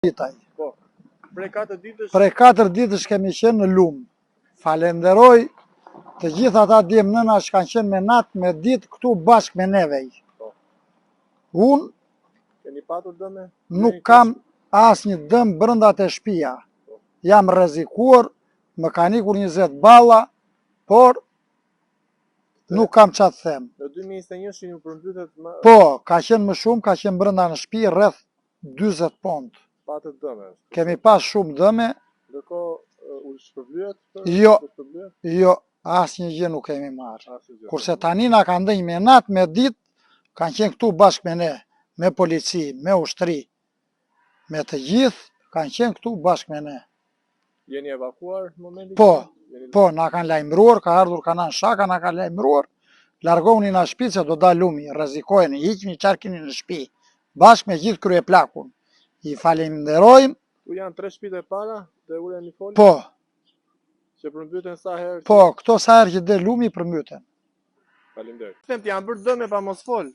ditaj. Po. Prej 4 ditësh. Prej 4 ditësh kemi qenë në lumë. Falenderoj të gjithë ata djemë nëna që kanë qenë me natë me ditë këtu bashkë me neve. Po. Unë Keni patur dëme? nuk kam asnjë dëm brenda të shtëpia. Jam rrezikuar, më ka ikur 20 balla, por nuk kam çfarë të them. Në 2021 ju përmbytet më. Po, ka qenë më shumë, ka qenë brenda në shtëpi rreth 40 pont. Patët dëme. Kemi pas shumë dëme. Ndërkohë u shpërblyet? Jo, asnjë gjë nuk kemi marrë. Kurse tani na kanë dhënë me natë me ditë, kanë qenë këtu bashkë me ne, me polici, me ushtri, me të gjithë, kanë qenë këtu bashkë me ne. Jeni evakuar në momentin? Po, na kanë lajmëruar, ka ardhur kanan shaka, na kanë lajmëruar, largohuni nga shtëpi se do dal lumi, rrezikojeni, hiqni çfarë keni në shtëpi, bashkë me gjithë kryeplakun. I falenderojmë. Tu janë 3 shtëpitë e para dhe ulen një folë? Po. Që përmbyten sa herë? Po, këto sa herë që del lumi përmbyten. Faleminderit. Them të janë bërë dëme pa mos fol.